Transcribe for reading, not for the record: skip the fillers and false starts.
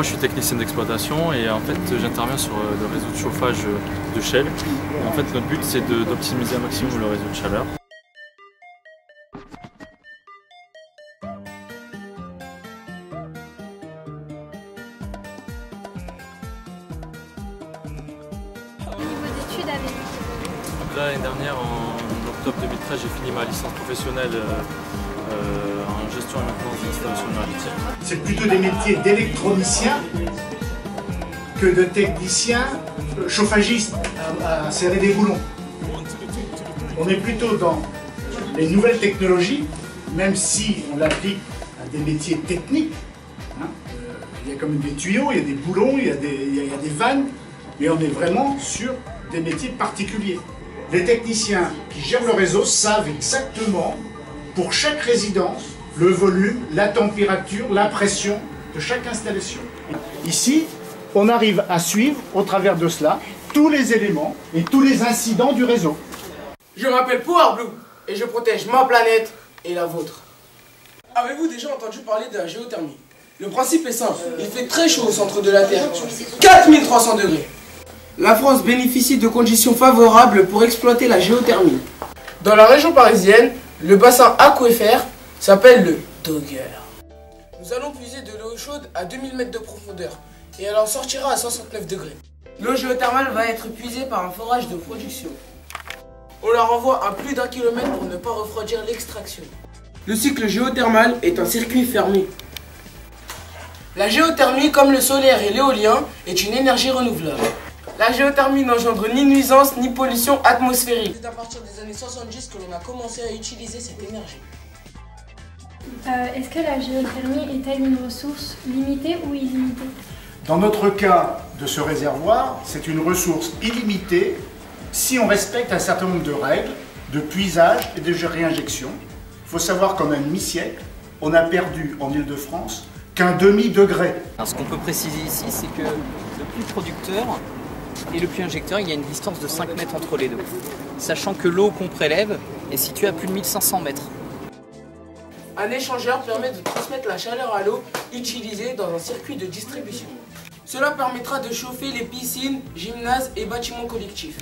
Moi je suis technicien d'exploitation et en fait j'interviens sur le réseau de chauffage de Shell. Et en fait notre but c'est d'optimiser un maximum le réseau de chaleur. Quel niveau d'études avez-vous? Là l'année dernière en octobre 2013 j'ai fini ma licence professionnelle en gestion et maintenance d'installations énergétiques. C'est plutôt des métiers d'électronicien que de technicien chauffagiste à serrer des boulons. On est plutôt dans les nouvelles technologies, même si on l'applique à des métiers techniques. Il y a comme des tuyaux, il y a des boulons, il y a des vannes, mais on est vraiment sur des métiers particuliers. Les techniciens qui gèrent le réseau savent exactement, pour chaque résidence, le volume, la température, la pression de chaque installation. Ici, on arrive à suivre, au travers de cela, tous les éléments et tous les incidents du réseau. Je m'appelle PowerBlue et je protège ma planète et la vôtre. Avez-vous déjà entendu parler de la géothermie? Le principe est simple, il fait très chaud au centre de la Terre, 4300 degrés. La France bénéficie de conditions favorables pour exploiter la géothermie. Dans la région parisienne, le bassin aquifère s'appelle le Dogger. Nous allons puiser de l'eau chaude à 2000 mètres de profondeur et elle en sortira à 69 degrés. L'eau géothermale va être puisée par un forage de production. On la renvoie à plus d'1 kilomètre pour ne pas refroidir l'extraction. Le cycle géothermal est un circuit fermé. La géothermie, comme le solaire et l'éolien, est une énergie renouvelable. La géothermie n'engendre ni nuisance ni pollution atmosphérique. C'est à partir des années 70 que l'on a commencé à utiliser cette énergie. Est-ce que la géothermie est-elle une ressource limitée ou illimitée? Dans notre cas de ce réservoir, c'est une ressource illimitée si on respecte un certain nombre de règles de puisage et de réinjection. Il faut savoir qu'en un demi-siècle, on a perdu en Île-de-France qu'un demi-degré. Ce qu'on peut préciser ici, c'est que le puits producteur et le puits injecteur, il y a une distance de 5 mètres entre les deux, sachant que l'eau qu'on prélève est située à plus de 1500 mètres. Un échangeur permet de transmettre la chaleur à l'eau utilisée dans un circuit de distribution. Cela permettra de chauffer les piscines, gymnases et bâtiments collectifs.